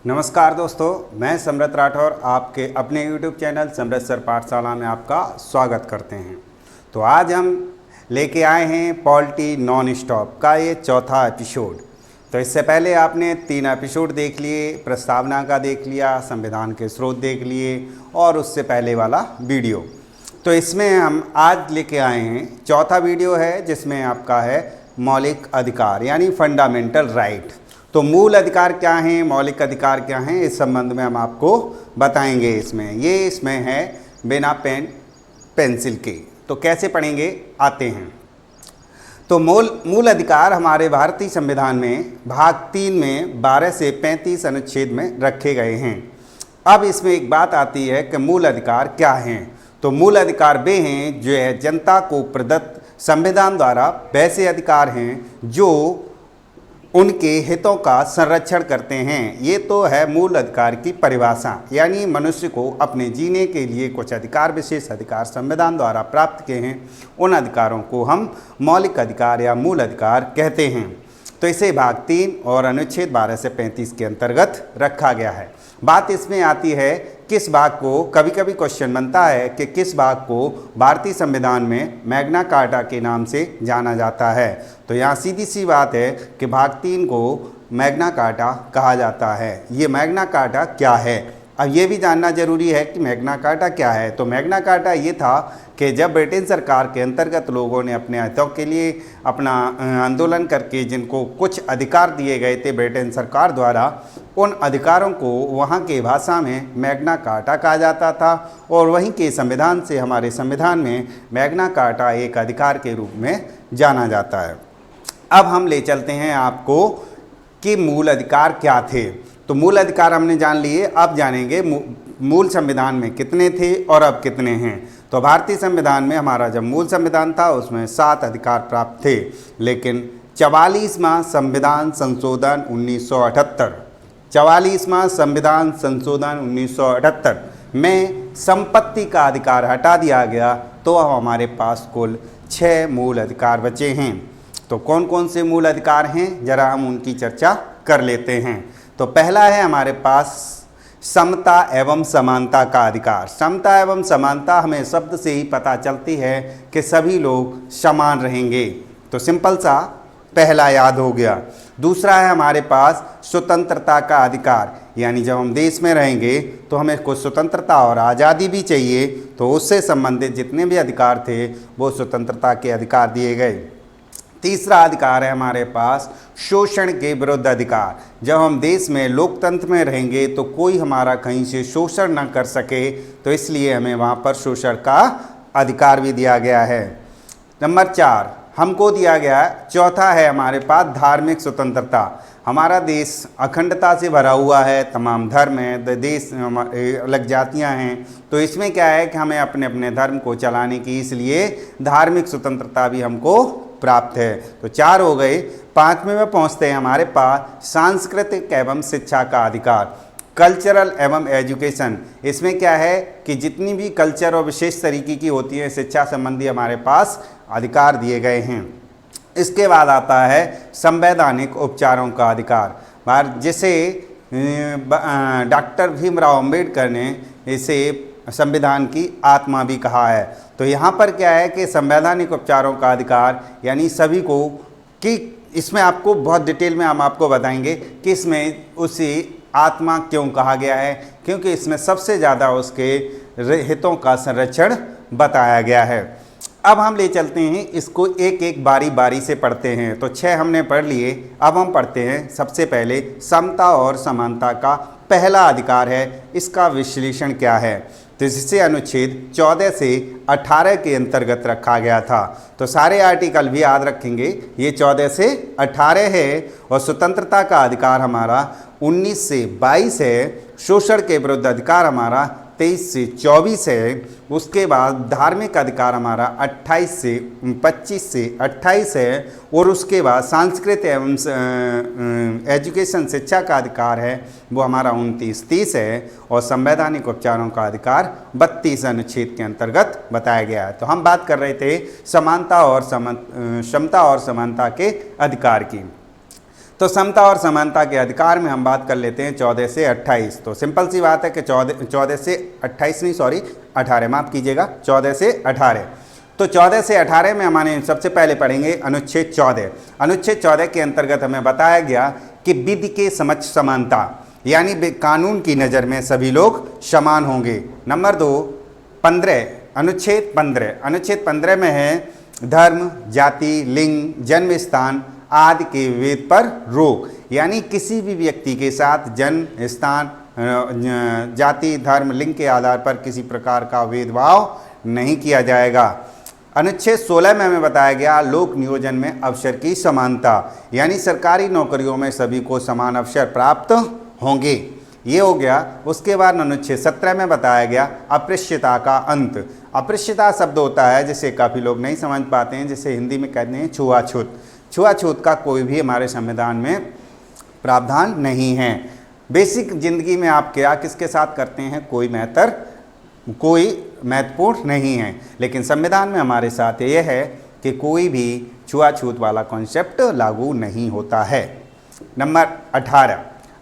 नमस्कार दोस्तों, मैं समृत राठौर आपके अपने YouTube चैनल समृत सर पाठशाला में आपका स्वागत करते हैं। तो आज हम लेके आए हैं पॉलिटी नॉन स्टॉप का ये चौथा एपिसोड। तो इससे पहले आपने 3 एपिसोड देख लिए, प्रस्तावना का देख लिया, संविधान के स्रोत देख लिए और उससे पहले वाला वीडियो। तो इसमें हम आज लेके आए हैं चौथा वीडियो है जिसमें आपका है मौलिक अधिकार यानी फंडामेंटल राइट। तो मूल अधिकार क्या हैं, मौलिक अधिकार क्या हैं, इस संबंध में हम आपको बताएंगे। इसमें है बिना पेन पेंसिल के। तो कैसे पढ़ेंगे आते हैं। तो मूल अधिकार हमारे भारतीय संविधान में भाग 3 में 12 से 35 अनुच्छेद में रखे गए हैं। अब इसमें एक बात आती है कि मूल अधिकार क्या हैं। तो मूल अधिकार वे हैं जो है जनता को प्रदत्त संविधान द्वारा वैसे अधिकार हैं जो उनके हितों का संरक्षण करते हैं। ये तो है मूल अधिकार की परिभाषा, यानी मनुष्य को अपने जीने के लिए कुछ अधिकार, विशेष अधिकार संविधान द्वारा प्राप्त किए हैं, उन अधिकारों को हम मौलिक अधिकार या मूल अधिकार कहते हैं। तो इसे भाग 3 और अनुच्छेद 12 से 35 के अंतर्गत रखा गया है। बात इसमें आती है किस भाग को, कभी कभी क्वेश्चन बनता है कि किस भाग को भारतीय संविधान में मैग्ना कार्टा के नाम से जाना जाता है। तो यहाँ सीधी सी बात है कि भाग 3 को मैग्ना कार्टा कहा जाता है। ये मैग्ना कार्टा क्या है, अब ये भी जानना जरूरी है कि मैग्ना कार्टा क्या है। तो मैग्ना कार्टा ये था कि जब ब्रिटेन सरकार के अंतर्गत लोगों ने अपने हितों के लिए अपना आंदोलन करके जिनको कुछ अधिकार दिए गए थे ब्रिटेन सरकार द्वारा, उन अधिकारों को वहाँ के भाषा में मैग्ना कार्टा कहा जाता था और वहीं के संविधान से हमारे संविधान में मैग्ना कार्टा एक अधिकार के रूप में जाना जाता है। अब हम ले चलते हैं आपको कि मूल अधिकार क्या थे। तो मूल अधिकार हमने जान लिए, अब जानेंगे मूल संविधान में कितने थे और अब कितने हैं। तो भारतीय संविधान में हमारा जब मूल संविधान था उसमें 7 अधिकार प्राप्त थे, लेकिन 44वां संविधान संशोधन 1978 में संपत्ति का अधिकार हटा दिया गया। तो अब हमारे पास कुल 6 मूल अधिकार बचे हैं। तो कौन कौन से मूल अधिकार हैं, जरा हम उनकी चर्चा कर लेते हैं। तो पहला है हमारे पास समता एवं समानता का अधिकार। समता एवं समानता हमें शब्द से ही पता चलती है कि सभी लोग समान रहेंगे। तो सिंपल सा पहला याद हो गया। दूसरा है हमारे पास स्वतंत्रता का अधिकार, यानी जब हम देश में रहेंगे तो हमें कुछ स्वतंत्रता और आज़ादी भी चाहिए। तो उससे संबंधित जितने भी अधिकार थे वो स्वतंत्रता के अधिकार दिए गए। तीसरा अधिकार है हमारे पास शोषण के विरुद्ध अधिकार। जब हम देश में लोकतंत्र में रहेंगे तो कोई हमारा कहीं से शोषण न कर सके, तो इसलिए हमें वहाँ पर शोषण का अधिकार भी दिया गया है। नंबर 4 हमको दिया गया है। चौथा है हमारे पास धार्मिक स्वतंत्रता। हमारा देश अखंडता से भरा हुआ है, तमाम धर्म हैं, देश अलग जातियां हैं, तो इसमें क्या है कि हमें अपने अपने धर्म को चलाने की इसलिए धार्मिक स्वतंत्रता भी हमको प्राप्त है। तो 4 हो गए। 5वें में पहुंचते हैं हमारे पास सांस्कृतिक एवं शिक्षा का अधिकार, कल्चरल एवं एजुकेशन। इसमें क्या है कि जितनी भी कल्चर और विशेष तरीके की होती है शिक्षा संबंधी हमारे पास अधिकार दिए गए हैं। इसके बाद आता है संवैधानिक उपचारों का अधिकार, जिसे डॉक्टर भीमराव अंबेडकर ने इसे संविधान की आत्मा भी कहा है। तो यहाँ पर क्या है कि संवैधानिक उपचारों का अधिकार यानी सभी को, कि इसमें आपको बहुत डिटेल में हम आपको बताएंगे कि इसमें उसी आत्मा क्यों कहा गया है, क्योंकि इसमें सबसे ज़्यादा उसके हितों का संरक्षण बताया गया है। अब हम ले चलते हैं इसको एक एक बारी बारी से पढ़ते हैं। तो 6 हमने पढ़ लिए, अब हम पढ़ते हैं सबसे पहले समता और समानता का पहला अधिकार है, इसका विश्लेषण क्या है। तो जिसे अनुच्छेद 14 से 18 के अंतर्गत रखा गया था। तो सारे आर्टिकल भी याद रखेंगे, ये 14 से 18 है। और स्वतंत्रता का अधिकार हमारा 19 से 22 है। शोषण के विरुद्ध अधिकार हमारा 23 से 24 है। उसके बाद धार्मिक अधिकार हमारा 25 से 28 है। और उसके बाद सांस्कृतिक एवं एजुकेशन शिक्षा का अधिकार है वो हमारा 29-30 है। और संवैधानिक उपचारों का अधिकार 32 अनुच्छेद के अंतर्गत बताया गया है। तो हम बात कर रहे थे समानता और समता और समानता के अधिकार की। तो समता और समानता के अधिकार में हम बात कर लेते हैं 14 से 28। तो सिंपल सी बात है कि 14 से 28 नहीं, सॉरी 18, माफ़ कीजिएगा, 14 से 18। तो 14 से 18 में हमारे सबसे पहले पढ़ेंगे अनुच्छेद 14। अनुच्छेद 14 के अंतर्गत हमें बताया गया कि विधि के समक्ष समानता, यानी कानून की नज़र में सभी लोग समान होंगे। नंबर 2, 15, अनुच्छेद 15। अनुच्छेद 15 में है धर्म, जाति, लिंग, जन्म स्थान आदि के विभेद पर रोक, यानी किसी भी व्यक्ति के साथ जन्म स्थान, जाति, धर्म, लिंग के आधार पर किसी प्रकार का भेदभाव नहीं किया जाएगा। अनुच्छेद 16 में हमें बताया गया लोक नियोजन में अवसर की समानता, यानी सरकारी नौकरियों में सभी को समान अवसर प्राप्त होंगे, ये हो गया। उसके बाद अनुच्छेद 17 में बताया गया अस्पृश्यता का अंत। अस्पृश्यता शब्द होता है जिसे काफ़ी लोग नहीं समझ पाते हैं, जिसे हिंदी में कहते हैं छुआछूत। छुआछूत का कोई भी हमारे संविधान में प्रावधान नहीं है। बेसिक ज़िंदगी में आप क्या किसके साथ करते हैं कोई महत्वपूर्ण नहीं है, लेकिन संविधान में हमारे साथ ये है कि कोई भी छुआछूत वाला कॉन्सेप्ट लागू नहीं होता है। नंबर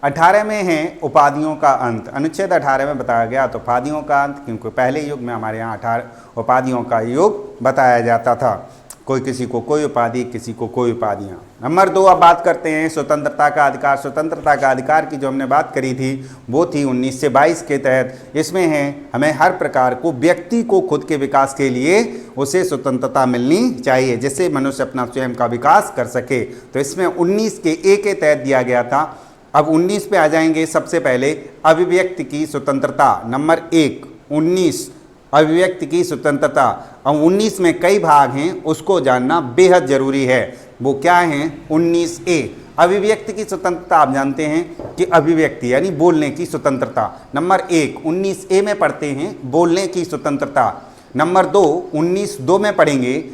18 में है उपाधियों का अंत। अनुच्छेद 18 में बताया गया तो उपाधियों का अंत, क्योंकि पहले युग में हमारे यहाँ 18 उपाधियों का युग बताया जाता था, कोई किसी को कोई उपाधि, किसी को कोई उपाधियाँ। नंबर 2, अब बात करते हैं स्वतंत्रता का अधिकार। स्वतंत्रता का अधिकार की जो हमने बात करी थी वो थी 19 से 22 के तहत। इसमें है हमें हर प्रकार को व्यक्ति को खुद के विकास के लिए उसे स्वतंत्रता मिलनी चाहिए, जिससे मनुष्य अपना स्वयं का विकास कर सके। तो इसमें 19 के ए के तहत दिया गया था। अब 19 पे आ जाएंगे। सबसे पहले अभिव्यक्ति की स्वतंत्रता। नंबर 1, 19 अभिव्यक्ति की स्वतंत्रता। अब 19 में कई भाग हैं, उसको जानना बेहद जरूरी है। वो क्या हैं? 19A अभिव्यक्ति की स्वतंत्रता। आप जानते हैं कि अभिव्यक्ति यानी बोलने की स्वतंत्रता। नंबर 1 19A में पढ़ते हैं बोलने की स्वतंत्रता। नंबर 2 19(2) में पढ़ेंगे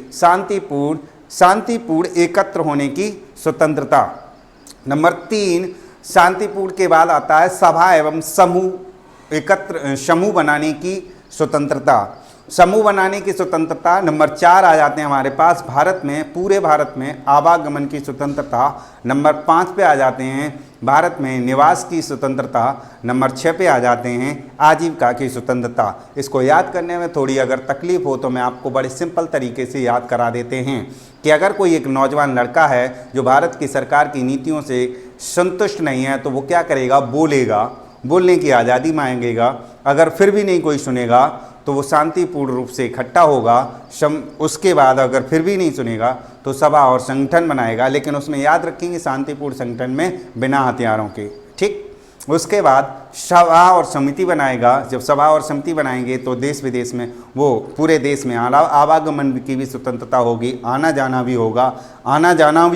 शांतिपूर्ण एकत्र होने की स्वतंत्रता। नंबर 3 शांतिपूर्ण के बाद आता है सभा एवं समूह बनाने की स्वतंत्रता। समूह बनाने की स्वतंत्रता। नंबर 4 आ जाते हैं हमारे पास भारत में, पूरे भारत में आवागमन की स्वतंत्रता। नंबर 5 पे आ जाते हैं भारत में निवास की स्वतंत्रता। नंबर 6 पे आ जाते हैं आजीविका की स्वतंत्रता। इसको याद करने में थोड़ी अगर तकलीफ हो तो मैं आपको बड़े सिंपल तरीके से याद करा देते हैं कि अगर कोई एक नौजवान लड़का है जो भारत की सरकार की नीतियों से संतुष्ट नहीं है तो वो क्या करेगा? बोलेगा, बोलने की आज़ादी मांगेगा। अगर फिर भी नहीं कोई सुनेगा तो वो शांतिपूर्ण रूप से इकट्ठा होगा। उसके बाद अगर फिर भी नहीं सुनेगा तो सभा और संगठन बनाएगा, लेकिन उसमें याद रखेंगे शांतिपूर्ण संगठन में बिना हथियारों के। ठीक, उसके बाद सभा और समिति बनाएगा। जब सभा और समिति बनाएंगे तो देश विदेश में, वो पूरे देश में आवागमन की भी स्वतंत्रता होगी, आना जाना भी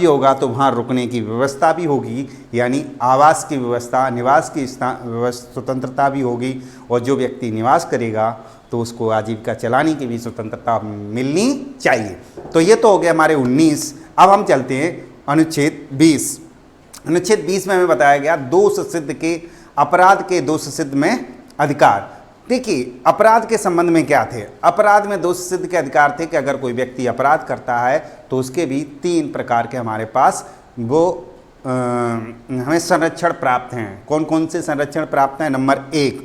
होगा तो वहाँ रुकने की व्यवस्था भी होगी, यानी आवास की व्यवस्था, निवास की स्वतंत्रता भी होगी। और जो व्यक्ति निवास करेगा तो उसको आजीविका चलाने की भी स्वतंत्रता मिलनी चाहिए। तो ये तो हो गया हमारे 19। अब हम चलते हैं अनुच्छेद 20। अनुच्छेद 20 में हमें बताया गया दोष सिद्ध के अपराध के दोष सिद्ध में अधिकार। देखिए अपराध के संबंध में क्या थे? अपराध में दोष सिद्ध के अधिकार थे कि अगर कोई व्यक्ति अपराध करता है तो उसके भी 3 प्रकार के हमारे पास वो हमें संरक्षण प्राप्त हैं। कौन कौन से संरक्षण प्राप्त हैं? नंबर 1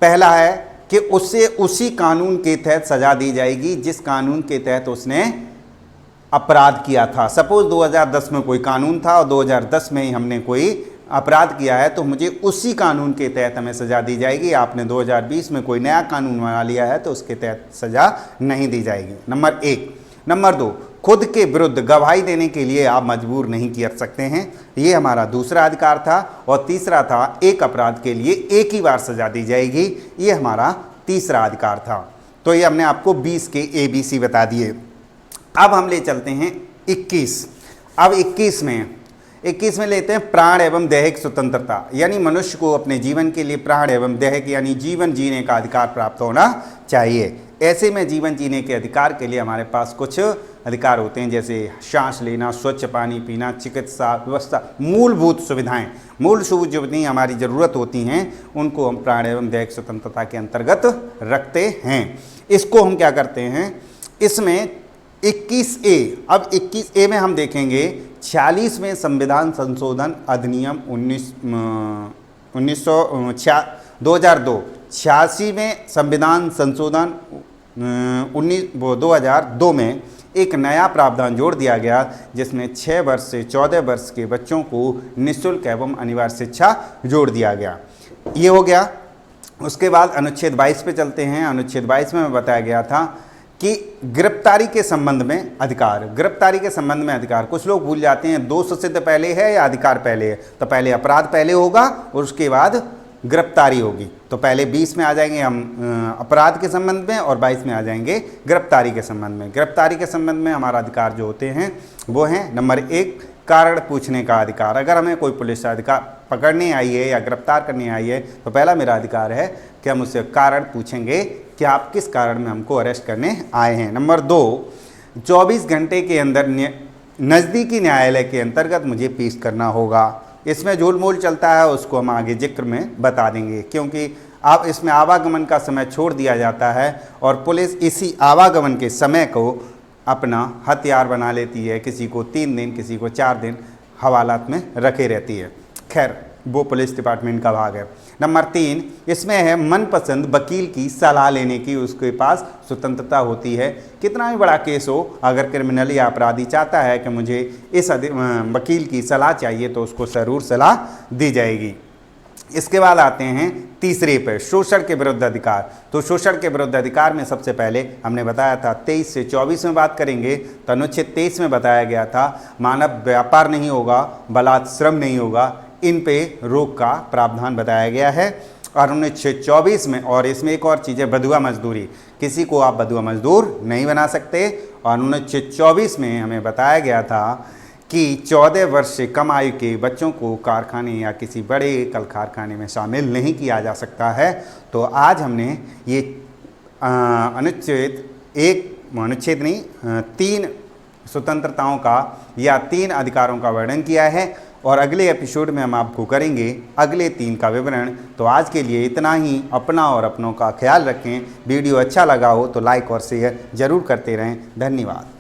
पहला है कि उससे उसी कानून के तहत सजा दी जाएगी जिस कानून के तहत उसने अपराध किया था। सपोज 2010 में कोई कानून था और 2010 में ही हमने कोई अपराध किया है तो मुझे उसी कानून के तहत हमें सज़ा दी जाएगी। आपने 2020 में कोई नया कानून बना लिया है तो उसके तहत सज़ा नहीं दी जाएगी। नंबर 1। नंबर 2 खुद के विरुद्ध गवाही देने के लिए आप मजबूर नहीं कर सकते हैं, ये हमारा दूसरा अधिकार था। और तीसरा था एक अपराध के लिए एक ही बार सज़ा दी जाएगी, ये हमारा तीसरा अधिकार था। तो ये हमने आपको 20 के ABC बता दिए। अब हम ले चलते हैं 21। अब 21 में लेते हैं प्राण एवं दैहिक स्वतंत्रता, यानी मनुष्य को अपने जीवन के लिए प्राण एवं दैहिक यानी जीवन जीने का अधिकार प्राप्त होना चाहिए। ऐसे में जीवन जीने के अधिकार के लिए हमारे पास कुछ अधिकार होते हैं, जैसे सांस लेना, स्वच्छ पानी पीना, चिकित्सा व्यवस्था, मूलभूत सुविधाएं। मूलभूत जो भी हमारी ज़रूरत होती हैं उनको हम प्राण एवं दैहिक स्वतंत्रता के अंतर्गत रखते हैं। इसको हम क्या करते हैं, इसमें 21A। अब 21A में हम देखेंगे 46वें संविधान संशोधन अधिनियम 2002, 86वें संविधान संशोधन 2002 में एक नया प्रावधान जोड़ दिया गया जिसमें 6 वर्ष से 14 वर्ष के बच्चों को निःशुल्क एवं अनिवार्य शिक्षा जोड़ दिया गया। ये हो गया। उसके बाद अनुच्छेद 22 पे चलते हैं। अनुच्छेद 22 में बताया गया था कि गिरफ्तारी के संबंध में अधिकार, गिरफ्तारी के संबंध में अधिकार। कुछ लोग भूल जाते हैं दोष सिद्ध पहले है या अधिकार पहले है। तो पहले अपराध पहले होगा और उसके बाद गिरफ्तारी होगी। तो पहले 20 में आ जाएंगे हम अपराध के संबंध में और 22 में आ जाएंगे गिरफ्तारी के संबंध में। गिरफ्तारी के संबंध में हमारा अधिकार जो होते हैं वो हैं नंबर 1 कारण पूछने का अधिकार। अगर हमें कोई पुलिस अधिकार पकड़ने आई है या गिरफ्तार करने आई है तो पहला मेरा अधिकार है कि हम उससे कारण पूछेंगे कि आप किस कारण में हमको अरेस्ट करने आए हैं। नंबर 2 24 घंटे के अंदर नज़दीकी न्यायालय के अंतर्गत मुझे पेश करना होगा। इसमें झोलमोल चलता है, उसको हम आगे जिक्र में बता देंगे, क्योंकि आप इसमें आवागमन का समय छोड़ दिया जाता है और पुलिस इसी आवागमन के समय को अपना हथियार बना लेती है। किसी को 3 दिन, किसी को 4 दिन हवालात में रखे रहती है। खैर, वो पुलिस डिपार्टमेंट का भाग है। नंबर 3 इसमें है मनपसंद वकील की सलाह लेने की उसके पास स्वतंत्रता होती है। कितना भी बड़ा केस हो, अगर क्रिमिनल या अपराधी चाहता है कि मुझे इस वकील की सलाह चाहिए तो उसको ज़रूर सलाह दी जाएगी। इसके बाद आते हैं तीसरे पर, शोषण के विरुद्ध अधिकार। तो शोषण के विरुद्ध अधिकार में सबसे पहले हमने बताया था 23 से 24 में बात करेंगे तो अनुच्छेद 23 में बताया गया था मानव व्यापार नहीं होगा, बलात्श्रम नहीं होगा, इन पे रोक का प्रावधान बताया गया है। और अनुच्छेद 24 में, और इसमें एक और चीज़ है बधुआ मजदूरी, किसी को आप बधुआ मजदूर नहीं बना सकते। और अनुच्छेद 24 में हमें बताया गया था कि 14 वर्ष से कम आयु के बच्चों को कारखाने या किसी बड़े कल कारखाने में शामिल नहीं किया जा सकता है। तो आज हमने ये अनुच्छेद 3 स्वतंत्रताओं का या 3 अधिकारों का वर्णन किया है और अगले एपिसोड में हम आपको करेंगे अगले 3 का विवरण। तो आज के लिए इतना ही। अपना और अपनों का ख्याल रखें। वीडियो अच्छा लगा हो तो लाइक और शेयर ज़रूर करते रहें। धन्यवाद।